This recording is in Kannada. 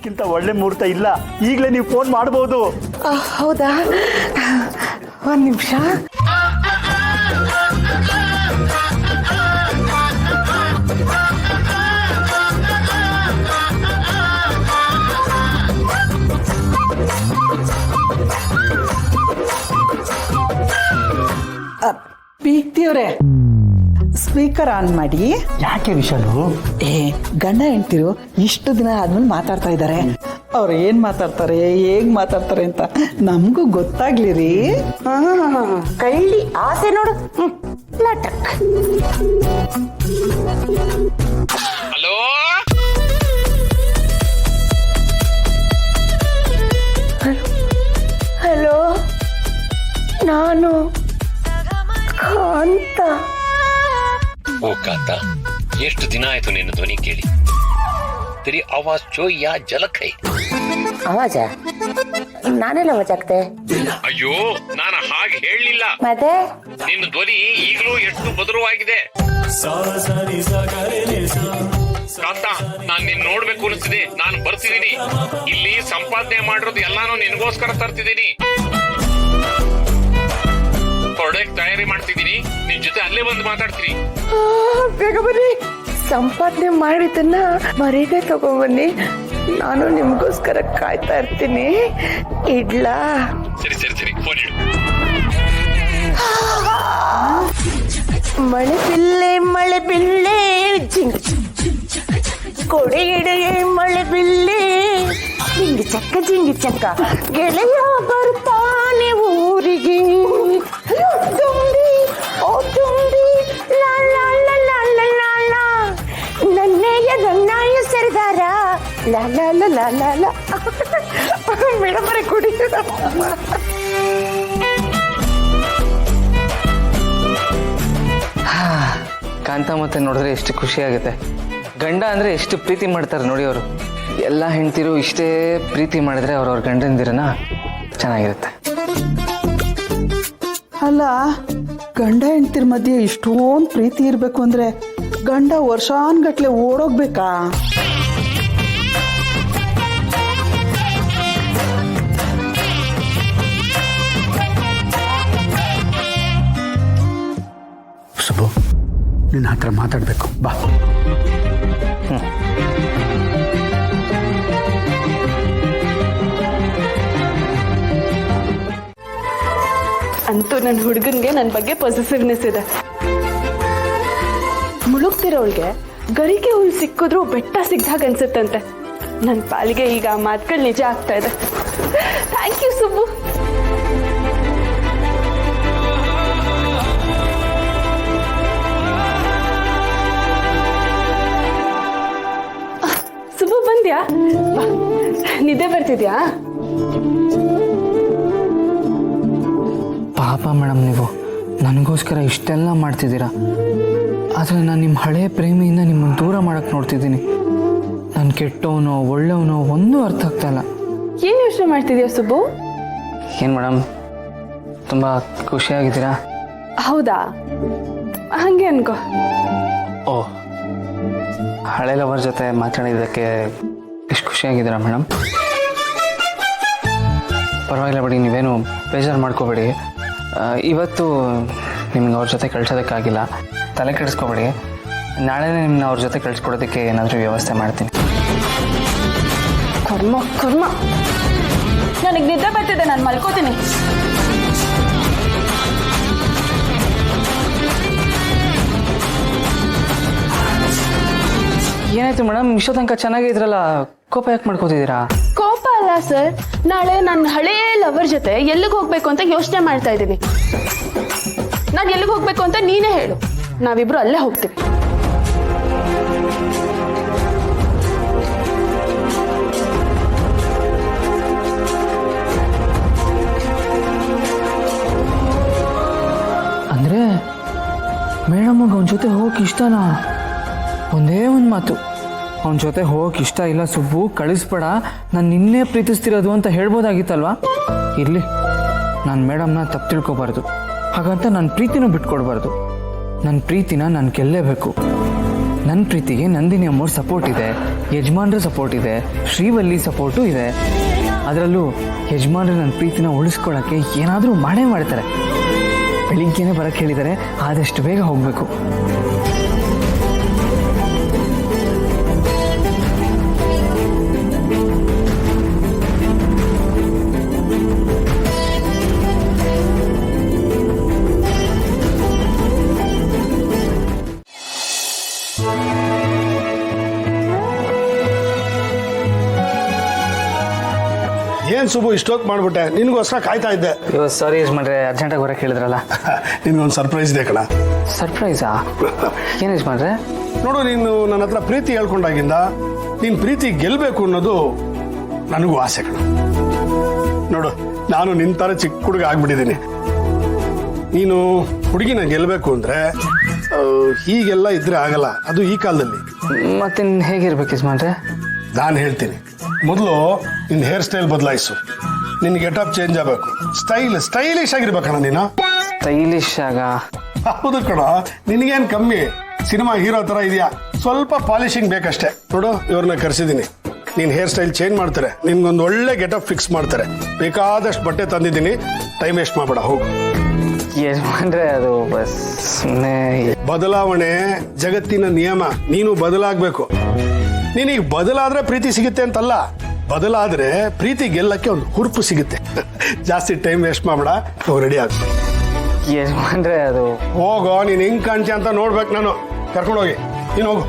ಇದಕ್ಕಿಂತ ಒಳ್ಳೆ ಮುಹೂರ್ತ ಇಲ್ಲ. ಈಗಲೇ ನೀವು ಫೋನ್ ಮಾಡಬಹುದು. ಹೌದಾ, ಒಂದು ನಿಮಿಷ. ಪೀಕ್ತಿವ್ರೆ, ಸ್ಪೀಕರ್ ಆನ್ ಮಾಡಿ. ಯಾಕೆ ವಿಶಾಲು? ಗಂಡ ಹೆಂಡ್ತಿರು ಇಷ್ಟು ದಿನ ಆದ್ಮೇಲೆ ಮಾತಾಡ್ತಾ ಇದ್ದಾರೆ. ಅವ್ರು ಏನ್ ಮಾತಾಡ್ತಾರೆ, ಹೇಗ್ ಮಾತಾಡ್ತಾರೆ ಅಂತ ನಮಗೂ ಗೊತ್ತಾಗ್ಲಿ ರೀ. ಕಳ್ಳಿ ಆಸೆ ನೋಡು. ನಾಟಕ್. ಹಲೋ, ಹಲೋ, ನಾನು ಕಾಂತ. ಓ ಕಾಂತ, ಎಷ್ಟು ದಿನ ಆಯ್ತು ನಿನ್ನ ಧ್ವನಿ ಕೇಳಿ. तेरी आवाज जो या झलक है. ಆವಾಜ? ನಾನೆಲ್ಲ ಆವಾಜ್ ಆಗ್ತೆ? ಅಯ್ಯೋ, ನಾನು ಹಾಗೆ ಹೇಳಲಿಲ್ಲ. ಮತ್ತೆ ನಿನ್ನ ಧ್ವನಿ ಈಗಲೂ ಎಷ್ಟು ಮಧುರವಾಗಿದೆ. ಕಾಂತ, ನಾನ್ ನಿನ್ ನೋಡ್ಬೇಕು ಅನಿಸ್ತಿದೆ. ನಾನು ಬರ್ತಿದ್ದೀನಿ. ಇಲ್ಲಿ ಸಂಪಾದನೆ ಮಾಡಿರೋದು ಎಲ್ಲಾನು ನಿನ್ಗೋಸ್ಕರ ತರ್ತಿದ್ದೀನಿ. ಹೊರಡಕ್ ತಯಾರಿ ಮಾಡ್ತಿದ್ದೀನಿ. ನಿನ್ ಜೊತೆ ಅಲ್ಲೇ ಬಂದು ಮಾತಾಡ್ತೀನಿ. ಬೇಗ ಬನ್ನಿ. ಸಂಪಾದನೆ ಮಾಡಿದ್ದನ್ನ ಮರೀದೆ ತಗೊಂಡ್ಬನ್ನಿ. ನಾನು ನಿಮ್ಗೋಸ್ಕರ ಕಾಯ್ತಾ ಇರ್ತೀನಿ. ಇಡ್ಲಾ? ಸರಿ ಸರಿ ಸರಿ, ಫೋನ್ ಇಡು. ಮಳೆ ಬಿಲ್ಲೆ ಮಳೆ ಬಿಲ್ಲೆ ಜಿಂಗ್ ಕೊಡೆ ಎಡೆಯೇ ಮಳೆ ಬಿಲ್ಲೆ ಜಿಂಗ್ ಚಕ್ಕ ಜಿಂಗ್ ಚಕ್ಕ ಗೆಳೆಯ ಬರ್ತಾನೆ ಊರಿಗೆ. ತುಂಬಿ ಓ ತುಂಬಿ ಲಾ ಲಾ ಲಾ ಲಾ ಲಾ ಲಾ ಲಾ ನನ್ನೆಯ ನನ್ನಾಯ ಸರಿದಾರ ಲಾ ಲಾ ಲಾ ಲಾ ಲಾ ಲಾ. ಮೇಡಮರೆ ಕುಡಿ. ಕಾಂತ ಮತ್ತೆ ನೋಡಿದ್ರೆ ಎಷ್ಟು ಖುಷಿ ಆಗುತ್ತೆ. ಗಂಡ ಅಂದ್ರೆ ಎಷ್ಟು ಪ್ರೀತಿ ಮಾಡ್ತಾರೆ ನೋಡಿ ಅವರು. ಎಲ್ಲ ಹೆಂಡ್ತಿರು ಇಷ್ಟೇ ಪ್ರೀತಿ ಮಾಡಿದ್ರೆ ಅವ್ರವ್ರ ಗಂಡಂದಿರನ ಚೆನ್ನಾಗಿರುತ್ತೆ. ಅಲ್ಲ, ಗಂಡ ಹೆಂಡ್ತಿರ ಮಧ್ಯೆ ಇಷ್ಟೊಂದು ಪ್ರೀತಿ ಇರ್ಬೇಕು ಅಂದ್ರೆ ಗಂಡ ವರ್ಷಾನ್ಗಟ್ಲೆ ಓಡೋಗ್ಬೇಕಾ? ಶುಭು, ನಿನ್ನ ಹತ್ರ ಮಾತಾಡ್ಬೇಕು, ಬಾ. ಅಂತೂ ನನ್ನ ಹುಡುಗನ್ಗೆ ನನ್ನ ಬಗ್ಗೆ ಪಾಸಿಟಿವ್ನೆಸ್ ಇದೆ. ಮುಳುಗ್ತಿರೋಳ್ಗೆ ಗರಿಗೆ ಹುಲ್ ಸಿಕ್ಕಿದ್ರು ಬೆಟ್ಟ ಸಿಗ್ದಾಗ ಅನ್ಸುತ್ತಂತೆ. ನನ್ನ ಪಾಲಿಗೆ ಈಗ ಆ ಮಾತುಗಳು ನಿಜ ಆಗ್ತಾ ಇದೆ. Thank you Subbu. ಸುಬ್ಬು ಬಂದ್ಯಾ? ನಿದ್ದೆ ಬರ್ತಿದ್ಯಾ? ಪಾಪ ಮೇಡಮ್, ನೀವು ನನಗೋಸ್ಕರ ಇಷ್ಟೆಲ್ಲ ಮಾಡ್ತಿದ್ದೀರಾ. ಆದರೆ ನಾನು ನಿಮ್ಮ ಹಳೆಯ ಪ್ರೇಮಿಯಿಂದ ನಿಮ್ಮನ್ನು ದೂರ ಮಾಡೋಕ್ಕೆ ನೋಡ್ತಿದ್ದೀನಿ. ನಾನು ಕೆಟ್ಟವನೋ ಒಳ್ಳೆಯವನೋ ಒಂದೂ ಅರ್ಥ ಆಗ್ತಾ ಇಲ್ಲ. ಏನು ಯೋಚನೆ ಮಾಡ್ತಿದ್ಯಾ ಸುಬ್ಬು? ಏನು ಮೇಡಮ್, ತುಂಬ ಖುಷಿಯಾಗಿದ್ದೀರಾ? ಹೌದಾ? ಹಂಗೆ ಅನ್ಕೋ. ಓ, ಹಳೆ ಲವರ್ ಜೊತೆ ಮಾತಾಡಿದ್ದಕ್ಕೆ ಎಷ್ಟು ಖುಷಿಯಾಗಿದ್ದೀರಾ ಮೇಡಮ್? ಪರವಾಗಿಲ್ಲ ಬಿಡಿ, ನೀವೇನು ಬೇಜಾರು ಮಾಡ್ಕೋಬೇಡಿ. ಇವತ್ತು ನಿಮ್ಗೆ ಅವ್ರ ಜೊತೆ ಕಳ್ಸೋದಕ್ಕಾಗಿಲ್ಲ, ತಲೆ ಕೆಡಿಸ್ಕೋಬೇಡಿ. ನಾಳೆನೇ ನಿಮ್ಮನ್ನ ಅವ್ರ ಜೊತೆ ಕಳಿಸ್ಕೊಡೋದಕ್ಕೆ ಏನಾದರೂ ವ್ಯವಸ್ಥೆ ಮಾಡ್ತೀನಿ. ಕರ್ಮ ಕರ್ಮ, ನನಗೆ ನಿದ್ದೆ ಬರ್ತಿದೆ, ನಾನು ಮಲ್ಕೋತೀನಿ. ಏನಾಯ್ತು ಮೇಡಮ್, ಇಷ್ಟೋ ತನಕ ಚೆನ್ನಾಗೇ ಇದ್ರಲ್ಲ, ಕೋಪ ಯಾಕೆ ಮಾಡ್ಕೋತಿದ್ದೀರಾ? ಕೋಪ ಅಲ್ಲ ಸರ್, ನಾಳೆ ನನ್ನ ಹಳೇ ಲವರ್ ಜೊತೆ ಎಲ್ಲಿಗೆ ಹೋಗ್ಬೇಕು ಅಂತ ಯೋಚನೆ ಮಾಡ್ತಾ ಇದ್ದೀನಿ. ನಾನು ಎಲ್ಲಿಗೆ ಹೋಗ್ಬೇಕು ಅಂತ ನೀನೇ ಹೇಳು, ನಾವಿಬ್ರು ಅಲ್ಲೇ ಹೋಗ್ತೀವಿ. ಅಂದರೆ ಮೇಡಮ್ಗೆ ಅವನ ಜೊತೆ ಹೋಗಕ್ಕೆ ಇಷ್ಟನಾ? ಒಂದೇ ಒಂದು ಮಾತು, ಅವನ ಜೊತೆ ಹೋಗಕ್ಕೆ ಇಷ್ಟ ಇಲ್ಲ ಸುಬ್ಬು, ಕಳಿಸ್ಬೇಡ, ನಾನು ನಿನ್ನೆ ಪ್ರೀತಿಸ್ತಿರೋದು ಅಂತ ಹೇಳ್ಬೋದಾಗಿತ್ತಲ್ವಾ? ಇರಲಿ, ನಾನು ಮೇಡಮ್ನ ತಪ್ಪು ತಿಳ್ಕೊಬಾರ್ದು, ಹಾಗಂತ ನನ್ನ ಪ್ರೀತಿನೂ ಬಿಟ್ಕೊಡ್ಬಾರ್ದು. ನನ್ನ ಪ್ರೀತಿನ ನಾನು ಗೆಲ್ಲೇಬೇಕು. ನನ್ನ ಪ್ರೀತಿಗೆ ನಂದಿನಿ ಅಮ್ಮವ್ರ ಸಪೋರ್ಟ್ ಇದೆ, ಯಜಮಾನ್ರ ಸಪೋರ್ಟ್ ಇದೆ, ಶ್ರೀವಲ್ಲಿ ಸಪೋರ್ಟು ಇದೆ. ಅದರಲ್ಲೂ ಯಜಮಾನ್ರು ನನ್ನ ಪ್ರೀತಿನ ಉಳಿಸ್ಕೊಳ್ಳೋಕ್ಕೆ ಏನಾದರೂ ಮಾಡೇ ಮಾಡ್ತಾರೆ. ಬೆಳಿಗ್ಗೆನೇ ಬರೋಕ್ಕೆ ಹೇಳಿದ್ದಾರೆ, ಆದಷ್ಟು ಬೇಗ ಹೋಗಬೇಕು. ಏನ್ ಸುಬ್ಬು ಇಷ್ಟೊತ್ತು ಮಾಡ್ಬಿಟ್ಟೆ, ನಿನ್ಗೋಸ್ಕರ ಕಾಯ್ತಾ ಇದ್ದೆ. ಸಾರಿ ಯಜಮಾನ್ರೆ, ಅರ್ಜೆಂಟಾಗಿ ಬರೋಕ್ಕೆ ಹೇಳಿದ್ರಲ್ಲ. ನಿನ್ಗೊಂದು ಸರ್ಪ್ರೈಸ್ ಇದೆ ಕಣ. ಸರ್ಪ್ರೈಸಾ? ಏನು ಯಜಮಾನ್ರೆ? ನೋಡು, ನೀನು ನನ್ನ ಹತ್ರ ಪ್ರೀತಿ ಹೇಳ್ಕೊಂಡಾಗಿಂದ ನೀನ್ ಪ್ರೀತಿ ಗೆಲ್ಬೇಕು ಅನ್ನೋದು ನನಗೂ ಆಸೆ ಕಣ. ನೋಡು, ನಾನು ನಿಂತರ ಚಿಕ್ಕ ಹುಡುಗ ಆಗ್ಬಿಟ್ಟಿದ್ದೀನಿ. ನೀನು ಹುಡುಗಿನ ಗೆಲ್ಬೇಕು ಅಂದ್ರೆ ಹೀಗೆಲ್ಲ ಇದ್ರೆ ಆಗಲ್ಲ, ಅದು ಈ ಕಾಲದಲ್ಲಿ. ಮತ್ತಿನ್ನು ಹೇಗಿರ್ಬೇಕು ಯಜಮಾನ್ರೆ? ನಾನು ಹೇಳ್ತೀನಿ, ಮೊದಲು ನಿನ್ನ ಹೇರ್ ಸ್ಟೈಲ್ ಬದಲಾಯಿಸು. ನಿನ್ ಗೆಟಪ್ ಚೇಂಜ್ ಆಗಬೇಕು. ಸ್ಟೈಲಿಶ್ ಆಗಿರ್ಬೇಕಣ್ಣ ನೀನು. ಸ್ಟೈಲಿಶ್ ಆಗ? ಹೌದು ಕಣ, ನಿನಗೇನ್ ಕಮ್ಮಿ, ಸಿನಿಮಾ ಹೀರೋ ತರ ಇದೆಯಾ, ಸ್ವಲ್ಪ ಪಾಲಿಶಿಂಗ್ ಬೇಕಷ್ಟೇ. ನೋಡು, ಇವ್ರನ್ನ ಕರೆಸಿದ್ದೀನಿ, ನೀನ್ ಹೇರ್ ಸ್ಟೈಲ್ ಚೇಂಜ್ ಮಾಡ್ತಾರೆ, ನಿನ್ಗೊಂದು ಒಳ್ಳೆ ಗೆಟಪ್ ಫಿಕ್ಸ್ ಮಾಡ್ತಾರೆ. ಬೇಕಾದಷ್ಟು ಬಟ್ಟೆ ತಂದಿದ್ದೀನಿ, ಟೈಮ್ ವೇಸ್ಟ್ ಮಾಡಬೇಡ, ಹೋಗು. ಯಜಮಾನ್ರೆ ಅದು ಸುಮ್ಮನೆ. ಬದಲಾವಣೆ ಜಗತ್ತಿನ ನಿಯಮ, ನೀನು ಬದಲಾಗಬೇಕು. ನೀನೀಗ ಬದಲಾದ್ರೆ ಪ್ರೀತಿ ಸಿಗುತ್ತೆ ಅಂತಲ್ಲ, ಬದಲಾದ್ರೆ ಪ್ರೀತಿ ಗೆಲ್ಲಕ್ಕೆ ಒಂದು ಹುರುಪು ಸಿಗುತ್ತೆ. ಜಾಸ್ತಿ ಟೈಮ್ ವೇಸ್ಟ್ ಮಾಡಬೇಡ, ಹೋಗಿ ರೆಡಿ ಆಗ. ಯಜಮಾನ್ರೆ ಅದು ಹೋಗೋ, ನೀನ್ ಹೆಂಗ್ ಕಾಣ್ತೀಯ ಅಂತ ನೋಡ್ಬೇಕು ನಾನು. ಕರ್ಕೊಂಡೋಗಿ ನೀನು ಹೋಗು.